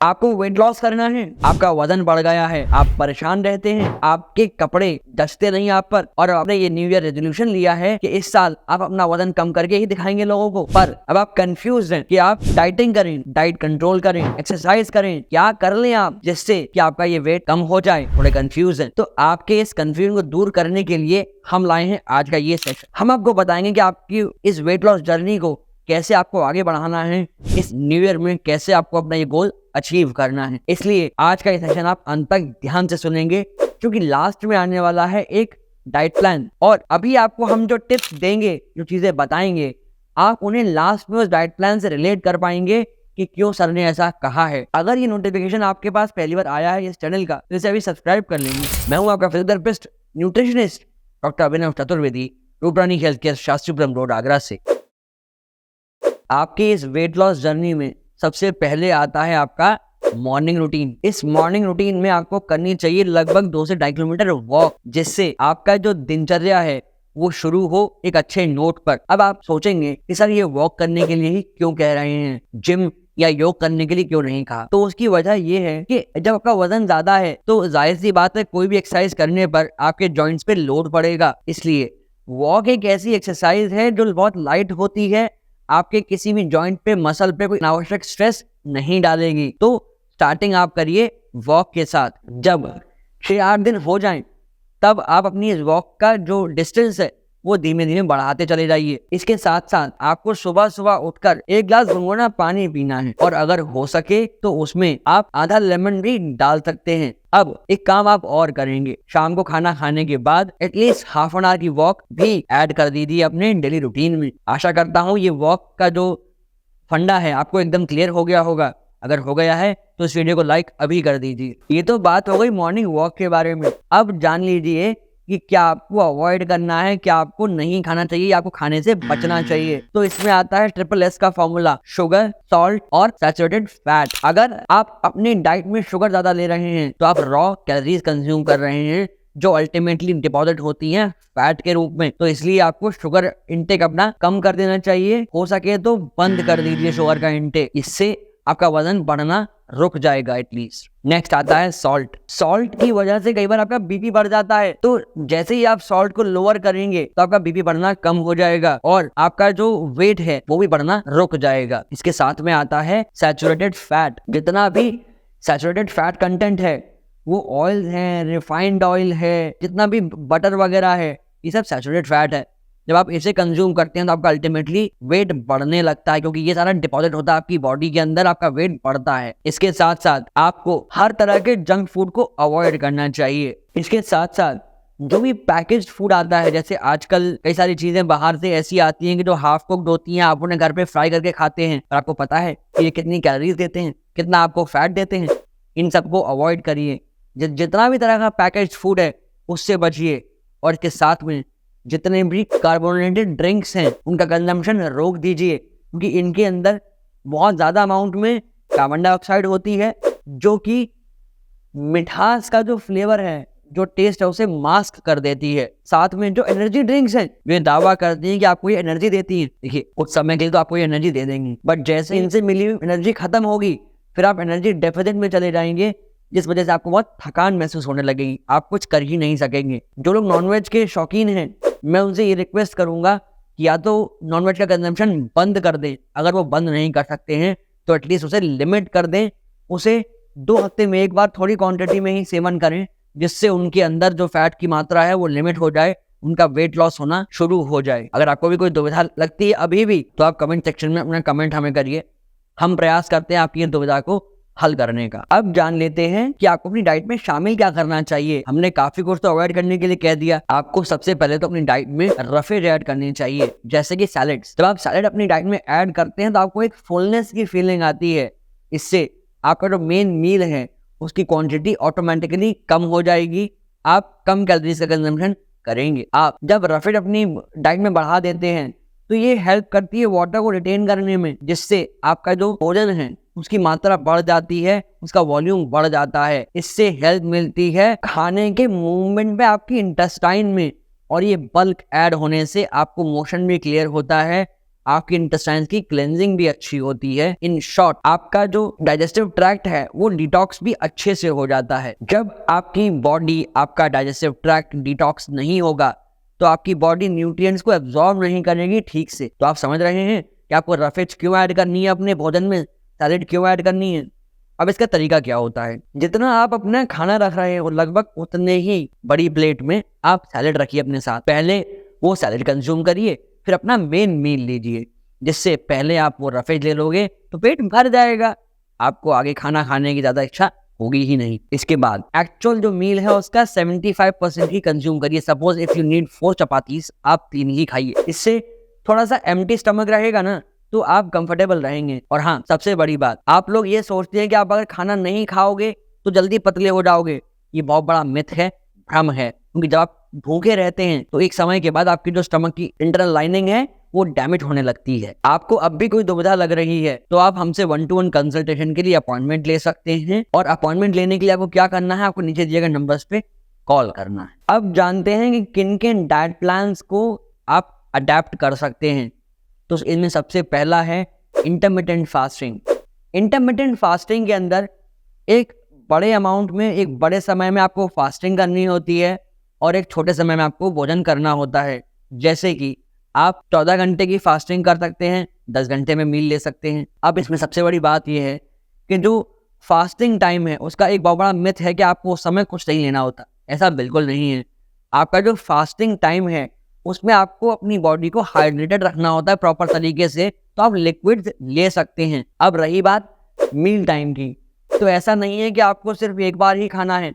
आपको weight loss करना है, आपका वजन बढ़ गया है, आप परेशान रहते हैं, आपके कपड़े जचते नहीं आप पर, और आपने ये न्यू ईयर रेजोल्यूशन लिया है कि इस साल आप अपना वजन कम करके ही दिखाएंगे लोगों को, पर अब आप कंफ्यूज हैं कि आप डाइटिंग करें, डाइट कंट्रोल करें, एक्सरसाइज करें, क्या कर लें आप जिससे कि आपका ये वेट कम हो जाए, थोड़े कंफ्यूज हैं। तो आपके इस कंफ्यूजन को दूर करने के लिए हम लाए हैं आज का ये सेशन। हम आपको बताएंगे कि आपकी इस वेट लॉस जर्नी को कैसे आपको आगे बढ़ाना है, इस न्यू ईयर में कैसे आपको अपना ये गोल अचीव करना है। इसलिए आज का ये सेशन आप अंत तक ध्यान से सुनेंगे, क्योंकि लास्ट में आने वाला है एक डाइट प्लान, और अभी आपको हम जो टिप्स देंगे, जो चीजें बताएंगे, आप उन्हें लास्ट में उस डाइट प्लान से रिलेट कर पाएंगे कि क्यों सर ने ऐसा कहा है। अगर ये नोटिफिकेशन आपके पास पहली बार आया है इस चैनल का, तो इसे अभी सब्सक्राइब कर लेंगे। मैं हूं आपका physiotherapist nutritionist doctor Abhinav Chaturvedi, Ruprani health care, Shastripuram road, Agra से। आपकी इस वेट लॉस जर्नी में सबसे पहले आता है आपका मॉर्निंग रूटीन। इस मॉर्निंग रूटीन में आपको करनी चाहिए लगभग 2 से 2.5 किलोमीटर वॉक, जिससे आपका जो दिनचर्या है वो शुरू हो एक अच्छे नोट पर। अब आप सोचेंगे कि सर ये वॉक करने के लिए ही क्यों कह रहे हैं, जिम या योग करने के लिए क्यों नहीं कहा? तो उसकी वजह ये है कि जब आपका वजन ज्यादा है तो जाहिर सी बात है कोई भी एक्सरसाइज करने पर आपके जॉइंट्स पे लोड पड़ेगा। इसलिए वॉक एक ऐसी एक्सरसाइज है जो बहुत लाइट होती है, आपके किसी भी जॉइंट पे, मसल पे कोई अनावश्यक स्ट्रेस नहीं डालेगी। तो स्टार्टिंग आप करिए वॉक के साथ। जब 6-8 दिन हो जाएं, तब आप अपनी इस वॉक का जो डिस्टेंस है वो धीमे धीमे बढ़ाते चले जाइए। इसके साथ साथ आपको सुबह सुबह उठकर 1 गिलास गुनगुना पानी पीना है, और अगर हो सके तो उसमें आप आधा लेमन भी डाल सकते हैं। अब एक काम आप और करेंगे, शाम को खाना खाने के बाद एटलीस्ट हाफ एन आवर की वॉक भी ऐड कर दीजिए अपने डेली रूटीन में। आशा करता हूँ ये वॉक का जो फंडा है आपको एकदम क्लियर हो गया होगा। अगर हो गया है तो इस वीडियो को लाइक अभी कर दीजिए। ये तो बात हो गई मॉर्निंग वॉक के बारे में। अब जान लीजिए कि क्या आपको अवॉइड करना है, क्या आपको नहीं खाना चाहिए, आपको खाने से बचना चाहिए। तो इसमें आता है SSS का फॉर्मूला, शुगर, सॉल्ट और सैचुरेटेड फैट। अगर आप अपनी डाइट में शुगर ज्यादा ले रहे हैं तो आप रॉ कैलोरीज कंज्यूम कर रहे हैं, जो अल्टीमेटली डिपॉजिट होती हैं फैट के रूप में। तो इसलिए आपको शुगर इंटेक अपना कम कर देना चाहिए, हो सके तो बंद कर दीजिए शुगर का इंटेक। इससे आपका वजन बढ़ना रुक जाएगा एटलीस्ट। नेक्स्ट आता है सॉल्ट। सॉल्ट की वजह से कई बार आपका बीपी बढ़ जाता है, तो जैसे ही आप सॉल्ट को लोअर करेंगे तो आपका बीपी बढ़ना कम हो जाएगा और आपका जो वेट है वो भी बढ़ना रुक जाएगा। इसके साथ में आता है सैचुरेटेड फैट। जितना भी सैचुरेटेड फैट कंटेंट है, वो ऑयल है, रिफाइंड ऑयल है, जितना भी बटर वगैरह है, ये सब सैचुरेटेड फैट है। जब आप इसे कंज्यूम करते हैं तो आपका अल्टीमेटली वेट बढ़ने लगता है, क्योंकि ये सारा डिपॉजिट होता है आपकी बॉडी के अंदर, आपका वेट बढ़ता है। इसके साथ साथ आपको हर तरह के जंक फूड को अवॉइड करना चाहिए। इसके साथ साथ जो भी पैकेज्ड फूड आता है, जैसे आजकल कई सारी चीजें बाहर से ऐसी आती हैं कि जो हाफ कुक्ड होती हैं, आप उन्हें घर पे फ्राई करके खाते हैं, और आपको पता है कि ये कितनी कैलोरीज देते हैं, कितना आपको फैट देते हैं। इन सबको अवॉइड करिए। जितना भी तरह का पैकेज्ड फूड है उससे बचिए, और इसके साथ में जितने भी कार्बोनेटेड ड्रिंक्स हैं उनका कंजम्पशन रोक दीजिए, क्योंकि इनके अंदर बहुत ज़्यादा अमाउंट में कार्बन डाइऑक्साइड होती है, जो कि मिठास का जो फ्लेवर है, जो टेस्ट है, उसे मास्क कर देती है। साथ में जो एनर्जी ड्रिंक्स हैं, वे दावा करती हैं कि आपको ये एनर्जी देती हैं। देखिए, कुछ समय के लिए तो आपको ये एनर्जी दे देंगी, बट जैसे इनसे मिली हुई एनर्जी खत्म होगी, फिर आप एनर्जी डेफिसिट में चले जाएंगे, जिस वजह से आपको बहुत थकान महसूस होने लगेगी, आप कुछ कर ही नहीं सकेंगे। जो लोग नॉनवेज के शौकीन हैं, मैं उनसे ये रिक्वेस्ट करूंगा कि या तो नॉनवेज का कंजम्पशन बंद कर दें। अगर वो बंद नहीं कर सकते हैं तो एटलीस्ट उसे लिमिट कर दें, उसे 2 हफ्ते में एक बार थोड़ी क्वांटिटी में ही सेवन करें, जिससे उनके अंदर जो फैट की मात्रा है वो लिमिट हो जाए, उनका वेट लॉस होना शुरू हो जाए। अगर आपको भी कोई दुविधा लगती है अभी भी, तो आप कमेंट सेक्शन में अपना कमेंट हमें करिए, हम प्रयास करते हैं आपकी दुविधा को हल करने का। अब जान लेते हैं कि आपको अपनी डाइट में शामिल क्या करना चाहिए। हमने काफी कुछ तो अवॉइड करने के लिए कह दिया। आपको सबसे पहले तो अपनी डाइट में रफेज ऐड करनी चाहिए, जैसे कि सैलेड्स। जब आप सैलेड अपनी डाइट में ऐड करते हैं तो आपको एक फुलनेस की फीलिंग आती है। इससे आपका जो मेन मील है उसकी क्वांटिटी ऑटोमेटिकली कम हो जाएगी, आप कम कैलोरीज का कंजम्पशन करेंगे। आप जब रफेज अपनी डाइट में बढ़ा देते हैं तो ये हेल्प करती है वाटर को रिटेन करने में, जिससे आपका जो भोजन है उसकी मात्रा बढ़ जाती है, उसका वॉल्यूम बढ़ जाता है। इससे हेल्प मिलती है खाने के मूवमेंट पे आपकी इंटेस्टाइन में, और ये बल्क ऐड होने से आपको मोशन भी क्लियर होता है, आपकी इंटेस्टाइन्स की क्लेंजिंग भी अच्छी होती है। इन शॉर्ट, आपका जो डाइजेस्टिव ट्रैक्ट है वो डिटॉक्स भी अच्छे से हो जाता है। जब आपकी बॉडी, आपका डाइजेस्टिव ट्रैक्ट डिटॉक्स नहीं होगा तो आपकी बॉडी न्यूट्रिएंट्स को एब्जॉर्ब नहीं करेगी ठीक से। तो आप समझ रहे हैं कि आपको रफेज क्यों ऐड करनी है अपने भोजन में, सैलेड क्यों ऐड करनी है। अब इसका तरीका क्या होता है, जितना आप अपना खाना रख रहे हो लगभग उतने ही बड़ी प्लेट में आप सैलेड रखिए अपने साथ। पहले वो सैलेड कंज्यूम करिए, फिर अपना मेन मील लीजिए, जिससे पहले आप वो रफेज ले लोगे तो पेट भर जाएगा, आपको आगे खाना खाने की ज़्यादा इच्छा होगी ही नहीं। इसके बाद एक्चुअल जो मील है उसका 75% ही कंज्यूम करिए। Suppose if you need 4 chapatis, आप 3 ही खाइए। इससे थोड़ा सा एम्प्टी स्टमक रहेगा ना तो आप कंफर्टेबल रहेंगे। और हाँ, सबसे बड़ी बात, आप लोग ये सोचते हैं कि आप अगर खाना नहीं खाओगे तो जल्दी पतले हो जाओगे। ये बहुत बड़ा मिथ है, भ्रम है। क्योंकि जब आप भूखे रहते हैं तो एक समय के बाद आपकी जो स्टमक की इंटरनल लाइनिंग है वो डैमेज होने लगती है। आपको अब भी कोई दुविधा लग रही है तो आप हमसे 1-to-1 कंसल्टेशन के लिए अपॉइंटमेंट ले सकते हैं। और अपॉइंटमेंट लेने के लिए आपको क्या करना है, आपको नीचे दिए गए नंबर्स पे कॉल करना है। अब जानते हैं कि किन किन डाइट प्लान्स को आप अडेप्ट कर सकते हैं। तो इनमें सबसे पहला है इंटरमिटेंट फास्टिंग। इंटरमिटेंट फास्टिंग के अंदर एक बड़े अमाउंट में, एक बड़े समय में आपको फास्टिंग करनी होती है और एक छोटे समय में आपको भोजन करना होता है। जैसे कि आप 14 घंटे की फास्टिंग कर सकते हैं, 10 घंटे में मील ले सकते हैं। अब इसमें सबसे बड़ी बात यह है कि जो फास्टिंग टाइम है उसका एक बहुत बड़ा मिथ है कि आपको उस समय कुछ नहीं लेना होता। ऐसा बिल्कुल नहीं है। आपका जो फास्टिंग टाइम है उसमें आपको अपनी बॉडी को हाइड्रेटेड रखना होता है प्रॉपर तरीके से, तो आप लिक्विड ले सकते हैं। अब रही बात मील टाइम की, तो ऐसा नहीं है कि आपको सिर्फ एक बार ही खाना है।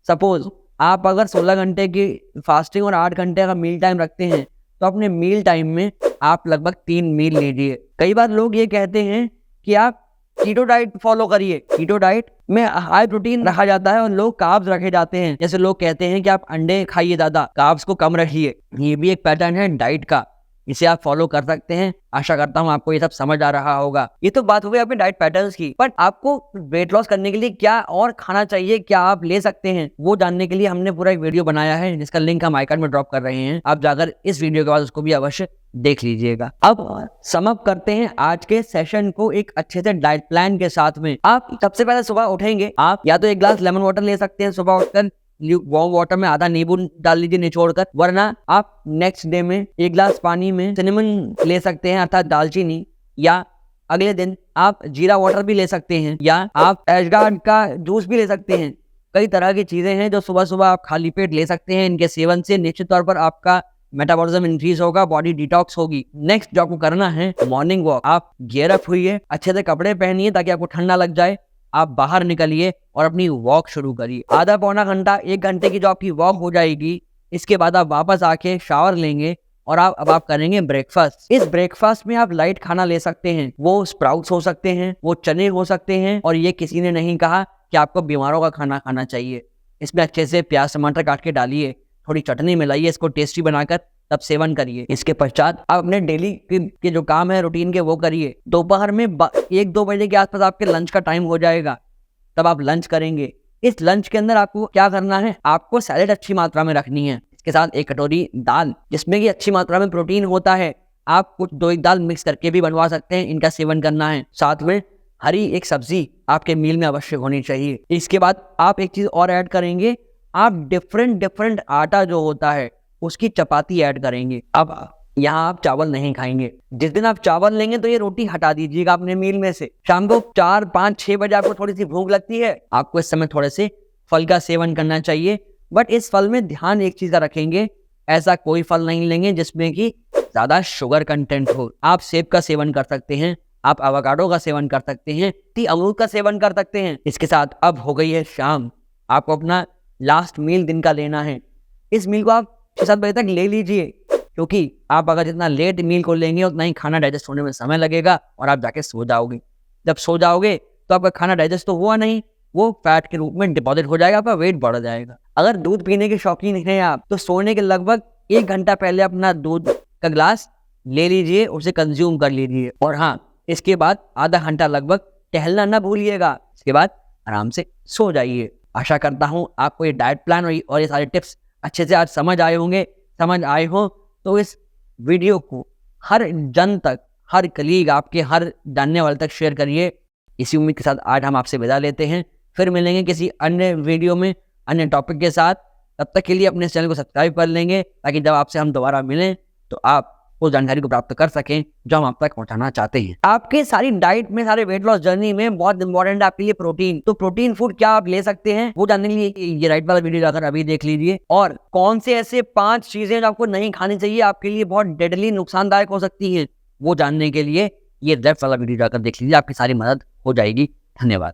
सपोज आप अगर 16 घंटे की फास्टिंग और 8 घंटे का मील टाइम रखते हैं तो अपने मील टाइम में आप लगभग 3 मील लीजिए। कई बार लोग ये कहते हैं कि आप कीटो डाइट फॉलो करिए। कीटो डाइट में हाई प्रोटीन रखा जाता है और लो कार्ब्स रखे जाते हैं। जैसे लोग कहते हैं कि आप अंडे खाइए ज्यादा, कार्ब्स को कम रखिए। ये भी एक पैटर्न है डाइट का, इसे आप फॉलो कर सकते हैं। आशा करता हूँ आपको ये सब समझ आ रहा होगा। ये तो बात हो गई अपने डाइट पैटर्न्स की, बट आपको वेट लॉस करने के लिए क्या और खाना चाहिए, क्या आप ले सकते हैं, वो जानने के लिए हमने पूरा एक वीडियो बनाया है जिसका लिंक हम आइकन में ड्रॉप कर रहे हैं। आप जाकर इस वीडियो के बाद उसको भी अवश्य देख लीजिएगा। अब सम अप करते हैं आज के सेशन को एक अच्छे से डाइट प्लान के साथ में। आप सबसे पहले सुबह उठेंगे, आप या तो एक ग्लास लेमन वाटर ले सकते हैं सुबह उठकर, वार्म वाटर में आधा नींबू डाल लीजिए निचोड़कर, वरना आप नेक्स्ट डे में एक ग्लास पानी में सिनेमन ले सकते हैं अर्थात दालचीनी, या अगले दिन आप जीरा वाटर भी ले सकते हैं, या आप एशगार्ड का जूस भी ले सकते हैं। कई तरह की चीजें हैं जो सुबह सुबह आप खाली पेट ले सकते हैं। इनके सेवन से निश्चित तौर पर आपका मेटाबॉलिज्म इंक्रीज होगा, बॉडी डिटॉक्स होगी। नेक्स्ट जो आपको करना है मॉर्निंग वॉक। आप गियर अप हुइए, अच्छे से कपड़े पहनिए ताकि आपको ठंडा लग जाए, आप बाहर निकलिए और अपनी वॉक शुरू करिए। आधा पौना घंटा, 1 घंटे की जो आपकी वॉक हो जाएगी, इसके बाद आप वापस आके शावर लेंगे और आप करेंगे ब्रेकफास्ट। इस ब्रेकफास्ट में आप लाइट खाना ले सकते हैं, वो स्प्राउट्स हो सकते हैं, वो चने हो सकते हैं। और ये किसी ने नहीं कहा कि आपको बीमारों का खाना खाना चाहिए। इसमें अच्छे से प्याज टमाटर काट के डालिए, थोड़ी चटनी मिलाइए, इसको टेस्टी बनाकर तब सेवन करिए। इसके पश्चात आप अपने डेली के जो काम है रूटीन के वो करिए। दोपहर में 1-2 बजे के आसपास आपके लंच का टाइम हो जाएगा, तब आप लंच करेंगे। इस लंच के अंदर आपको क्या करना है, आपको सैलेड अच्छी मात्रा में रखनी है, इसके साथ 1 कटोरी दाल जिसमें कि अच्छी मात्रा में प्रोटीन होता है। आप कुछ 2 दाल मिक्स करके भी बनवा सकते हैं, इनका सेवन करना है। साथ में हरी एक सब्जी आपके मील में अवश्य होनी चाहिए। इसके बाद आप एक चीज और ऐड करेंगे, आप डिफरेंट आटा जो होता है उसकी चपाती ऐड करेंगे। अब यहाँ आप चावल नहीं खाएंगे। जिस दिन आप चावल लेंगे तो ये रोटी हटा दीजिएगा अपने मील में से। शाम को 4, 5, 6 बजे आपको थोड़ी सी भूख लगती है, आपको इस समय थोड़े से फल का सेवन करना चाहिए। बट इस फल में ध्यान एक चीज का रखेंगे, ऐसा कोई फल नहीं लेंगे जिसमें कि ज्यादा शुगर कंटेंट हो। आप सेब का सेवन कर सकते हैं, आप एवोकाडो का सेवन कर सकते हैं, अमरूद का सेवन कर सकते हैं। इसके साथ अब हो गई है शाम, आपको अपना लास्ट मील दिन का लेना है। इस मील को आप 6-7 बजे तक ले लीजिए, क्योंकि आप अगर जितना लेट मील को लेंगे उतना ही खाना डाइजेस्ट होने में समय लगेगा और आप जाके सो जाओगे। जब सो जाओगे तो आपका खाना डाइजेस्ट तो हुआ नहीं, वो फैट के रूप में डिपॉजिट हो जाएगा, आपका वेट बढ़ जाएगा। अगर दूध पीने के शौकीन हैं आप तो सोने के लगभग 1 घंटा पहले अपना दूध का ग्लास ले लीजिए, उसे कंज्यूम कर लीजिए। और हाँ, इसके बाद आधा घंटा लगभग टहलना ना भूलिएगा। इसके बाद आराम से सो जाइए। आशा करता हूँ आपको ये डाइट प्लान और ये सारे टिप्स अच्छे से आज समझ आए होंगे। समझ आए हो तो इस वीडियो को हर जन तक, हर कलीग, आपके हर जानने वाले तक शेयर करिए। इसी उम्मीद के साथ आज हम आपसे विदा लेते हैं। फिर मिलेंगे किसी अन्य वीडियो में अन्य टॉपिक के साथ। तब तक के लिए अपने चैनल को सब्सक्राइब कर लेंगे ताकि जब आपसे हम दोबारा मिलें तो आप उस जानकारी को प्राप्त कर सकें जो हम आप तक पहुंचाना चाहते हैं। आपके सारी डाइट में, सारे वेट लॉस जर्नी में बहुत इंपॉर्टेंट है आपके लिए प्रोटीन। तो प्रोटीन फूड क्या आप ले सकते हैं वो जानने के लिए ये राइट वाला वीडियो जाकर अभी देख लीजिए। और कौन से ऐसे 5 चीजें जो आपको नहीं खानी चाहिए, आपके लिए बहुत डेडली नुकसानदायक हो सकती हैं, वो जानने के लिए ये लेफ्ट वाला वीडियो जाकर देख लीजिए। आपकी सारी मदद हो जाएगी। धन्यवाद।